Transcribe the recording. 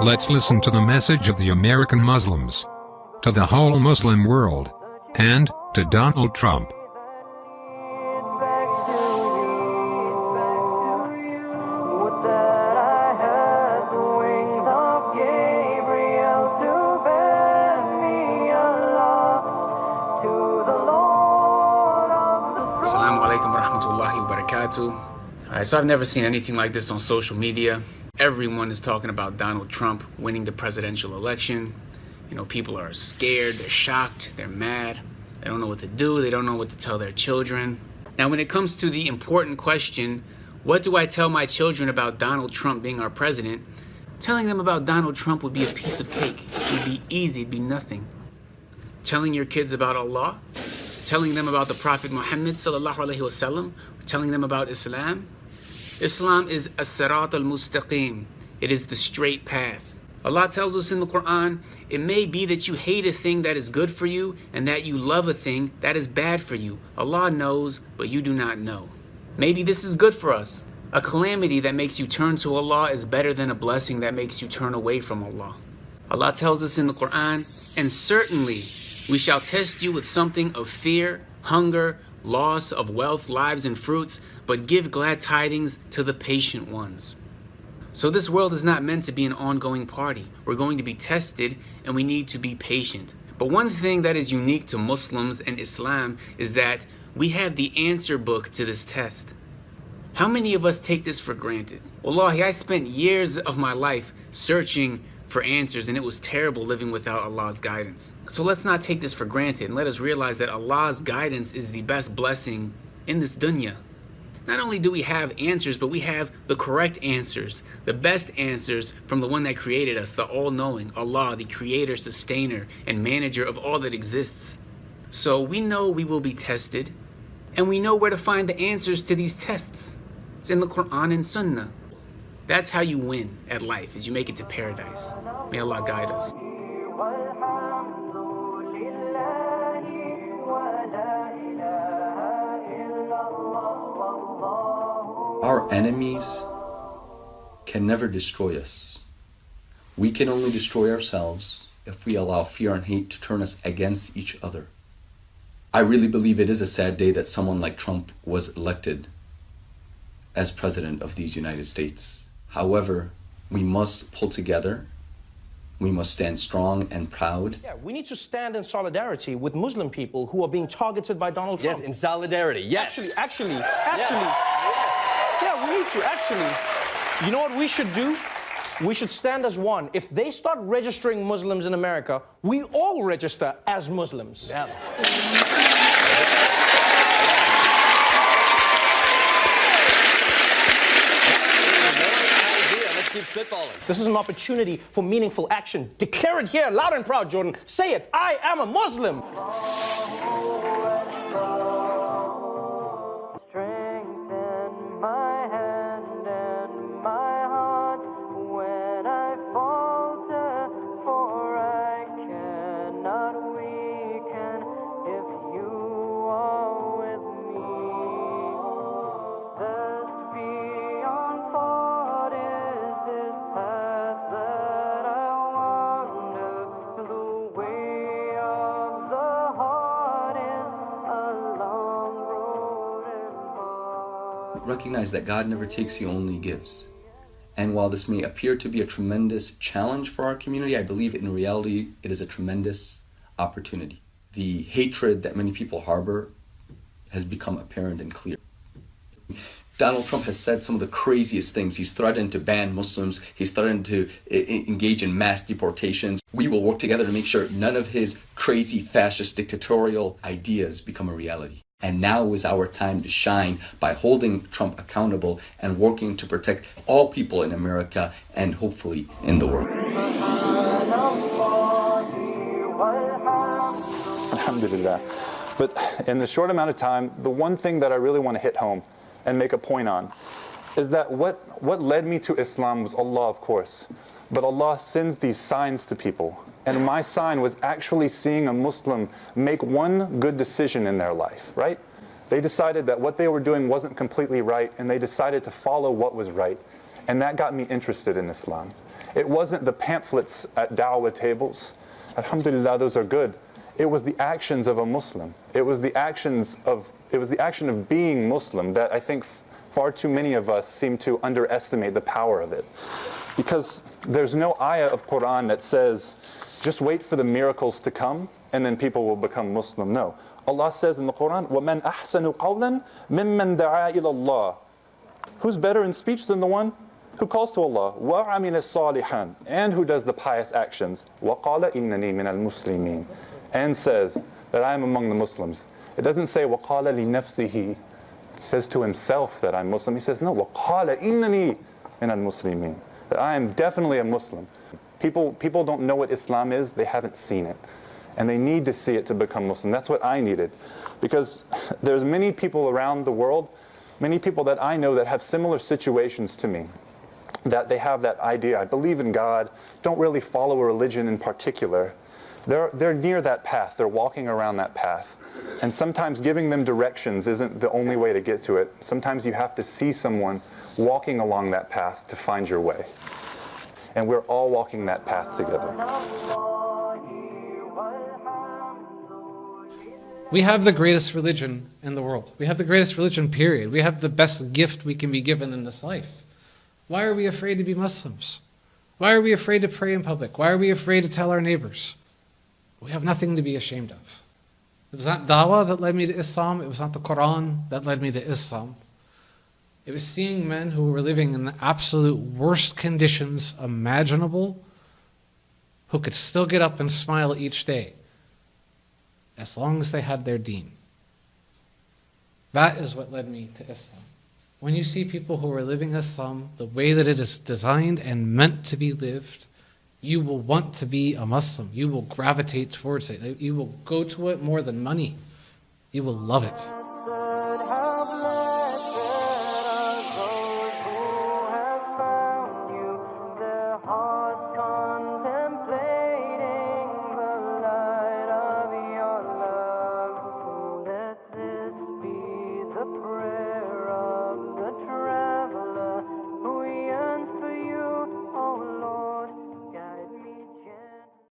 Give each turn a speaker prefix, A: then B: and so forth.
A: Let's listen to the message of the American Muslims, to the whole Muslim world, and to Donald Trump.
B: Assalamu alaikum wa rahmatullahi wa barakatuh. So I've never seen anything like this on social media. Everyone is talking about Donald Trump winning the presidential election. You know, people are scared, they're shocked, they're mad. They don't know what to do, they don't know what to tell their children. Now, when it comes to the important question, what do I tell my children about Donald Trump being our president? Telling them about Donald Trump would be a piece of cake. It would be easy, it'd be nothing. Telling your kids about Allah, telling them about the Prophet Muhammad sallallahu alaihi wasallam, telling them about Islam. Islam is as-sirat al-mustaqim. It is the straight path. Allah tells us in the Quran, it may be that you hate a thing that is good for you and that you love a thing that is bad for you. Allah knows, but you do not know. Maybe this is good for us. A calamity that makes you turn to Allah is better than a blessing that makes you turn away from Allah. Allah tells us in the Quran, and certainly we shall test you with something of fear, hunger, loss of wealth, lives, and fruits, but give glad tidings to the patient ones. So this world is not meant to be an ongoing party. We're going to be tested, and we need to be patient. But one thing that is unique to Muslims and Islam is that we have the answer book to this test. How many of us take this for granted? Wallahi, I spent years of my life searching for answers, and it was terrible living without Allah's guidance. So let's not take this for granted, and let us realize that Allah's guidance is the best blessing in this dunya. Not only do we have answers, but we have the correct answers, the best answers from the one that created us, the all-knowing Allah, the creator, sustainer, and manager of all that exists. So we know we will be tested, and we know where to find the answers to these tests. It's in the Quran and Sunnah. That's how you win at life, is you make it to paradise. May Allah guide us.
C: Our enemies can never destroy us. We can only destroy ourselves if we allow fear and hate to turn us against each other. I really believe it is a sad day that someone like Trump was elected as president of these United States. However, we must pull together. We must stand strong and proud.
D: Yeah, we need to stand in solidarity with Muslim people who are being targeted by Donald Trump.
E: Yes, in solidarity, yes.
D: Actually. Yeah, we need to, actually. You know what we should do? We should stand as one. If they start registering Muslims in America, we all register as Muslims.
E: Yeah. Keep spitballing.
D: This is an opportunity for meaningful action. Declare it here loud and proud, Jordan. Say it. I am a Muslim.
F: Strengthen my hand and my heart when I falter, for I cannot weaken if you are with me. Thirst beyond thought is this path that I wander. The way of the heart is a long road and far.
C: Recognize that God never takes, He only gives. And while this may appear to be a tremendous challenge for our community, I believe in reality it is a tremendous opportunity. The hatred that many people harbor has become apparent and clear. Donald Trump has said some of the craziest things. He's threatened to ban Muslims. He's threatened to engage in mass deportations. We will work together to make sure none of his crazy fascist dictatorial ideas become a reality. And now is our time to shine by holding Trump accountable and working to protect all people in America and hopefully in the world.
G: Alhamdulillah. But in the short amount of time, the one thing that I really want to hit home and make a point on is that what led me to Islam was Allah, of course. But Allah sends these signs to people. And my sign was actually seeing a Muslim make one good decision in their life, right? They decided that what they were doing wasn't completely right, and they decided to follow what was right. And that got me interested in Islam. It wasn't the pamphlets at da'wah tables. Alhamdulillah, those are good. It was the actions of a Muslim. It was the action of being Muslim that I think far too many of us seem to underestimate the power of it. Because there's no ayah of Quran that says, just wait for the miracles to come and then people will become Muslim. No. Allah says in the Quran, وَمَنْ أَحْسَنُ قَوْلًا مِمَّنْ دَعَا إِلَى اللَّهِ. Who's better in speech than the one who calls to Allah? وَعَمِلَ الصَّالِحًا. And who does the pious actions? وَقَالَ إِنَّنِي مِنَ الْمُسْلِمِينَ. And says that I am among the Muslims. It doesn't say وَقَالَ لِنَفْسِهِ. It says to himself that I'm Muslim. He says, no, وَقَالَ إِنَّنِي مِنَ الْمُسْلِمِينَ. That I am definitely a Muslim. People don't know what Islam is, they haven't seen it. And they need to see it to become Muslim. That's what I needed. Because there's many people around the world, many people that I know that have similar situations to me. That they have that idea, I believe in God, don't really follow a religion in particular. They're near that path, they're walking around that path. And sometimes giving them directions isn't the only way to get to it. Sometimes you have to see someone walking along that path to find your way. And we're all walking that path together.
H: We have the greatest religion in the world. We have the greatest religion, period. We have the best gift we can be given in this life. Why are we afraid to be Muslims? Why are we afraid to pray in public? Why are we afraid to tell our neighbors? We have nothing to be ashamed of. It was not dawah that led me to Islam. It was not the Quran that led me to Islam. It was seeing men who were living in the absolute worst conditions imaginable, who could still get up and smile each day, as long as they had their deen. That is what led me to Islam. When you see people who are living Islam the way that it is designed and meant to be lived, you will want to be a Muslim. You will gravitate towards it. You will go to it more than money. You will love it.